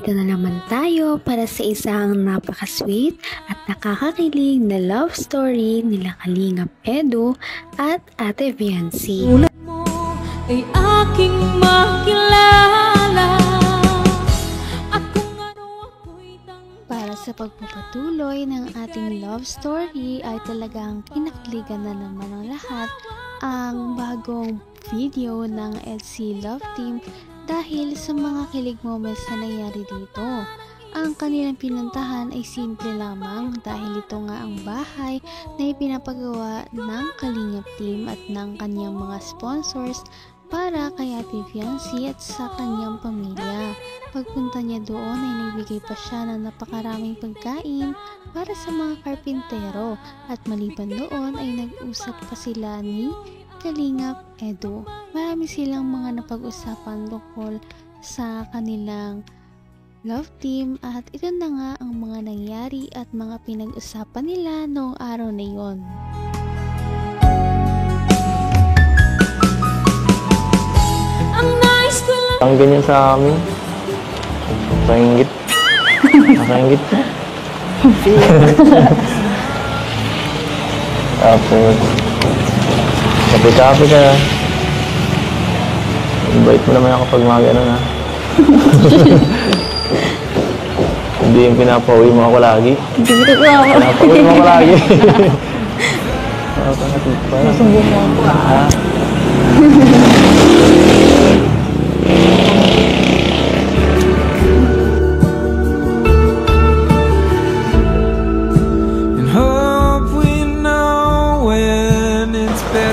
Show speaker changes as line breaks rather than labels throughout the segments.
Narito na naman tayo para sa isang napaka-sweet at nakakakilig na love story nila Kalingap Edu at Ate Viancy.
Ulat mo ay aking makilala.
Para sa pagpapatuloy ng ating love story ay talagang kinakiligan na naman ng lahat ang bagong video ng EDSI Love Team dahil sa mga kilig moments na nangyari dito. Ang kanilang pinuntahan ay simple lamang dahil ito nga ang bahay na ipinapagawa ng Kalingap Team at ng kanyang mga sponsors para kay Ate Viancy at sa kanyang pamilya. Pagpunta niya doon ay nagbigay pa siya ng napakaraming pagkain para sa mga karpintero at maliban doon ay nag-usap pa sila ni Kalingap Edu. Marami silang mga napag-usapan tungkol sa kanilang love team at ito na nga ang mga nangyari at mga pinag-usapan nila noong araw na yon.
Ang ganyan sa amin. Nakaingit. Nakaingit po. Tapos, kape-kape ka. Invite mo naman ako pag mga gano'n, ha? Hindi yung pinapauwi mo ako lagi. Pinapauwi mo ako lagi.
Masumbong mo ako, ha?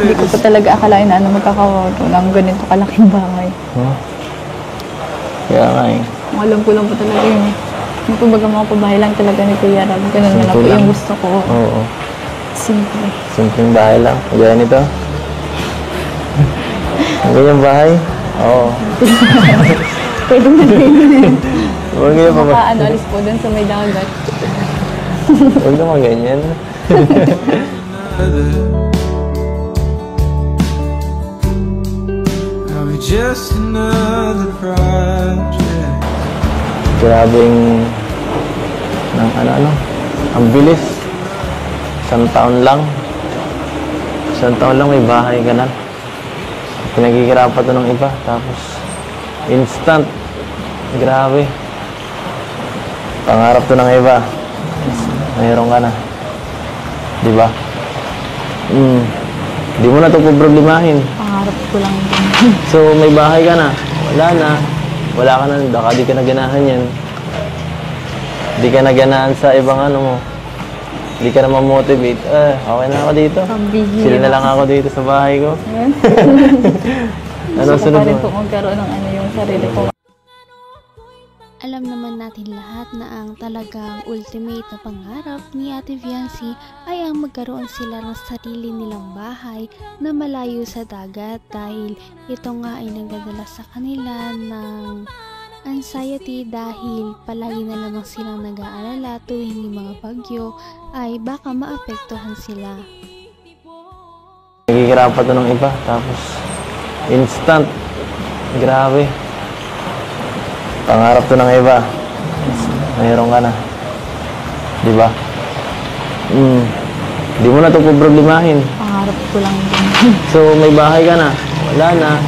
Hindi ko pa talaga akalain na magkakawato ng ganito kalaking bahay.
Huh? Kaya nga eh.
Alam ko lang po talaga yun. Yung kumbaga mga pabahay lang talaga ni Kuya Rab. Ganun na lang po yung gusto ko.
Oo.
Simple.
Simpleng bahay lang. Kaya nito. Ang ganyang bahay? Oo.
Pwede na ganyan.
Huwag ganyan pa ba?
Alis po dun sa may dagat.
Huwag naman ganyan.
Just another project.
Grabing ng ano, ang bilis. Isang taon lang may bahay ka na. Pinagkikirapan to ng iba, tapos instant. Grabe. Pangarap to ng iba. Mayroon ka na. Diba? Di mo na ito problemahin.
Pangarap ko lang din.
So, may bahay ka na. Wala na. Wala ka na. Baka di ka naganahan yan. Di ka naganahan sa ibang ano mo. Di ka na ma-motivate. Okay na ako dito. Sila na lang ako dito sa bahay ko. Ano
gusto ko pa rin po magkaroon ng ano yung sarili ko.
Alam naman natin lahat na ang talagang ultimate na pangarap ni Ate Viancy ay ang magkaroon sila ng sarili nilang bahay na malayo sa dagat dahil ito nga ay nagdadala sa kanila ng anxiety dahil palagi na lamang silang nag-aalala tuwing yung mga bagyo ay baka maapektuhan sila.
Nagkikirapan to ng iba, tapos instant. Grabe. Pangarap to ng iba. Mayroon ka na. Diba? Di mo na ito problemahin.
Pangarap ko lang din.
So, may bahay ka na. Wala na.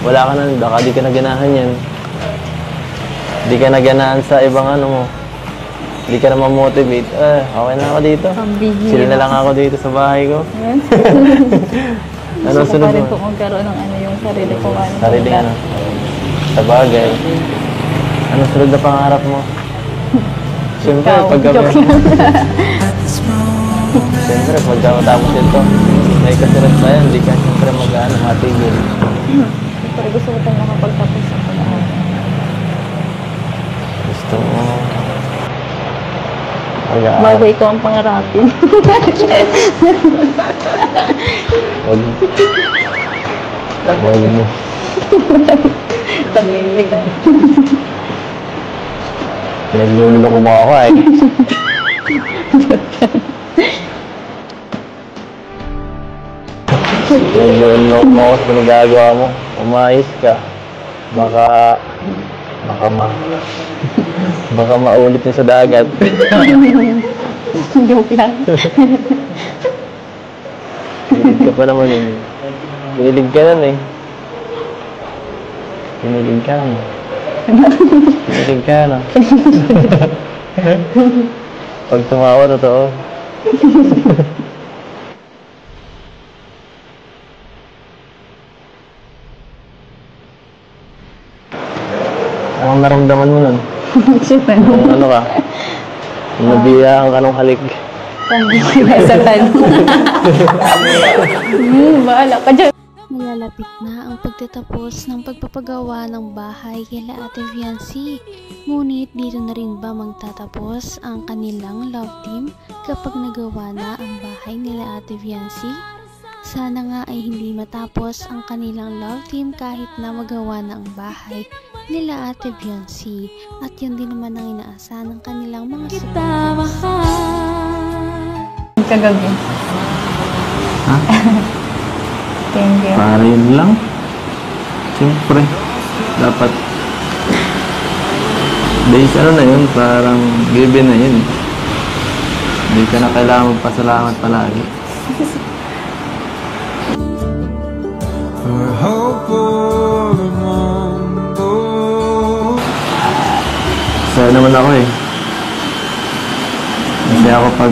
Wala ka na. Baka di ka naganahan yan. Di ka naganahan sa ibang ano mo. Di ka na ma-motivate. Okay na ako dito. Sila na lang ako dito sa bahay ko. Ano
gusto ko pa rin po magkaroon ng ano yung sarili ko.
Sarili ano. Sa bagay. Ano sunod na pangarap mo? Siyempre, Siyempre, pagkatapos ito, may kasunod na yan, hindi ka siyempre matigil.
Pero gusto ko tayo makapagtapos ako na ako.
Gusto mo
bago ikaw ang pangarapin.
Wag mo.
Tamilig.
Nagluloko mo ako eh. Nagluloko mo ako sa pinagagawa mo. Umayos ka. Baka Baka baka maulit niya sa dagat.
Joke lang.
Kinilig ka pa naman eh. Kinilig ka nun eh. Kinilig ka na. Kinilig ka na. Pag tumawa, totoo. Anong naramdaman mo nun?
Siyempre,
Kung ano ka? Kung nabiyahan ka ng halik.
Satan. Bahala ka dyan.
Nalalapit na ang pagtatapos ng pagpapagawa ng bahay kila Ate Fiancé. Ngunit dito na rin ba magtatapos ang kanilang love team kapag nagawa na ang bahay nila Ate Fiancé? Sana nga ay hindi matapos ang kanilang love team kahit na magawa na ang bahay nila Ate Fiancé. At yun din naman ang inaasahan ng kanilang mga
Kita mahal.
Kagabi.
Ha?
Thank you.
Para yun lang. Siyempre, dapat base ano na yun, parang given na yun. Hindi ka na kailangan magpasalamat palagi.
For hope or a mundo.
Saya naman ako eh. Kasi ako pag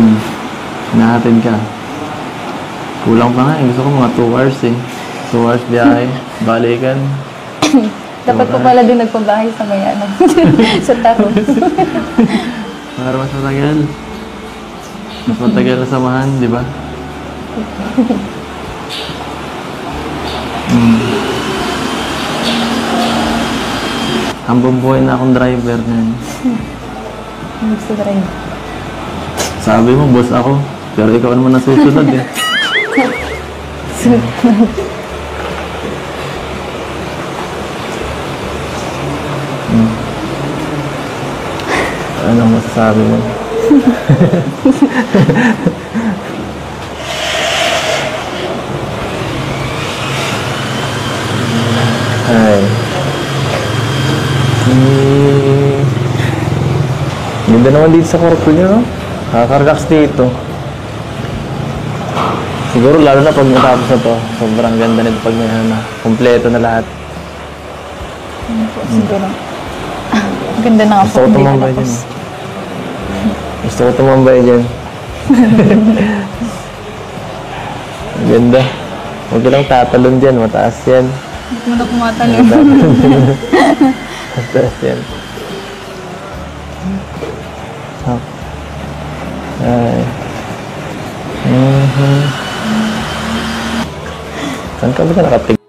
nahatid ka, kulang pa nga eh. Gusto ko mga 2 hours eh. 2 hours biyahe, balikan.
Dapat ko pala din nagpabahay sa may ano. Sa Taro.
Para mas matagal. Mas matagal na samahan, di ba? Hambang buhay na akong driver na yun.
Gusto ko rin.
Sabi mo, boss ako. Pero ikaw naman nasusunod eh. Anong masasabi mo? Ay. Ganda naman dito sa kwarto niyo, no? Nakaka-relax dito. Siguro lalo na pag natapos na to, sobrang ganda nito pag may ano na, kumpleto na lahat.
Siguro. Ang ganda na nga
Gusto
po.
ko
Hindi
tumambay
natapos.
dyan. Gusto ko tumambay dyan. Ang ganda. Huwag ka lang tatalon dyan, mataas yan.
Hindi mo na kumatalon.
Mataas yan. Oh. Ay. Saan ka ba ka nakatig?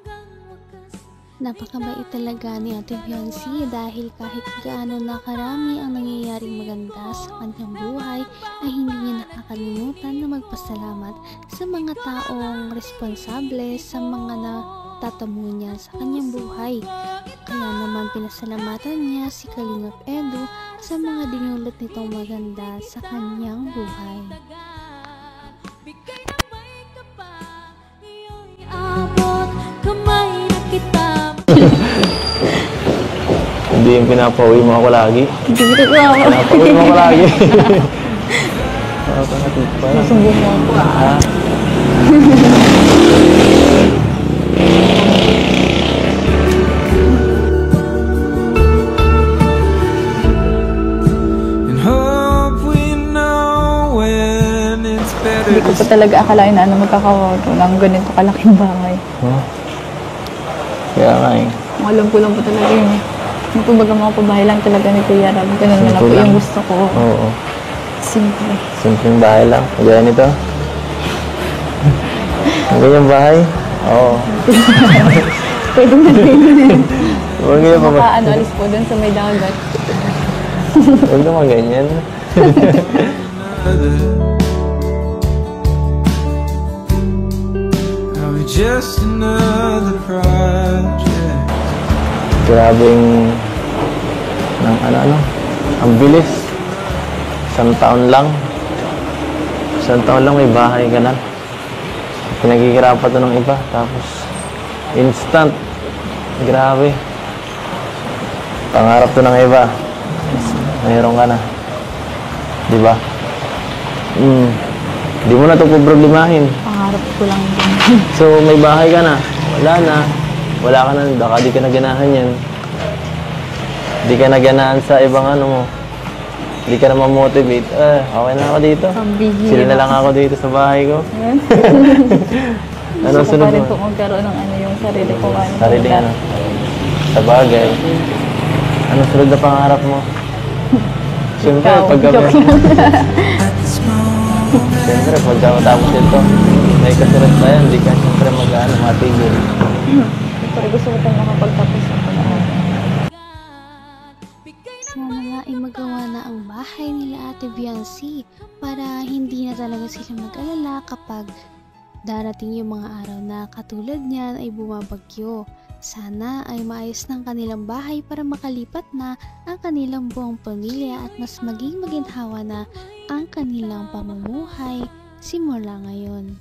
Napakabait talaga ni Ate Fiancé dahil kahit gaano na karami ang nangyayaring maganda sa kanyang buhay ay hindi niya nakakalimutan na magpasalamat sa mga taong responsable sa mga natatamo niya sa kanyang buhay. Kaya naman pinasalamatan niya si Kalingap Edu sa mga dinulot nitong maganda sa kanyang buhay.
Abot kamay na kita.
Hindi yung pinapauwi mo ako lagi.
Hindi ko ako.
Pinapauwi mo ako lagi. Nakakatid pa.
Nasumbong mo ako.
Ha?
And hope we know when it's better
Hindi ko pa talaga akalain na magkakawato ng ganito kalaking bahay.
Huh? Kaya nga eh.
Ang alam ko lang po talaga yun. Yung kumbaga mga pabahay lang talaga ni Kuya Rab. Ganun na lang po
Simple lang.
yung gusto ko.
Oo.
Simple.
Simpleng bahay lang. Kagaya nito. Ang ganyang bahay? Oo.
Pwede na rin.
Huwag ganyan pa ba?
Maka ano, alis po dun sa may dagat.
Huwag naman ganyan.
Are we just another project?
Grabing ng ano. Ang bilis. Isang taon lang may bahay ka na. Pinaghihirapan to ng iba. Tapos, instant. Grabe. Pangarap to ng iba. Mayroon ka na. Di ba? Di mo na ito problemahin.
Pangarap ko lang din.
So, may bahay ka na. Wala na. Wala ka na. Baka di ka na ganahan yan. Di ka na ganahan sa ibang ano mo. Di ka na ma-motivate. Okay na ako dito.
Pambihira.
Sila na lang ako dito sa bahay ko. Anong
Gusto ko
sunod
pa rin
mo?
po magkaroon ng ano yung sarili ko.
Sarili ano? Sa bagay. Anong sunod na pangarap mo? Siyempre, Siyempre, pagka matapos ito, may kasunod na yan. Di ka siyempre matigil.
Pero gusto ko pa makapagtapos ng pag-aaral.
Sana nga ay magawa na ang bahay nila Ate Biancy para hindi na talaga sila mag-alala kapag darating yung mga araw na katulad niyan ay bumabagyo. Sana ay maayos ng kanilang bahay para makalipat na ang kanilang buong pamilya at mas maging maginhawa na ang kanilang pamumuhay simula ngayon.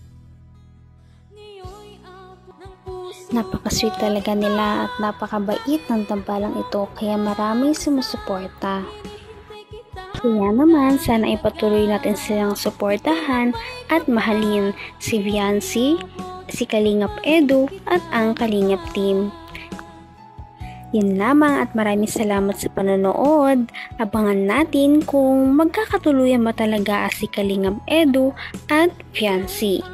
Napaka-sweet talaga nila at napakabait ng tambalang ito kaya maraming sumusuporta. Kaya naman, sana ipatuloy natin silang suportahan at mahalin si Biancy, si Kalingap Edu at ang Kalingap team. Yan lamang at maraming salamat sa panonood. Abangan natin kung magkakatuluyan ba talaga si Kalingap Edu at Biancy.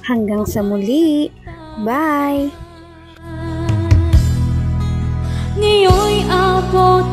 Hanggang sa muli. Bye!
Ngayon'y abot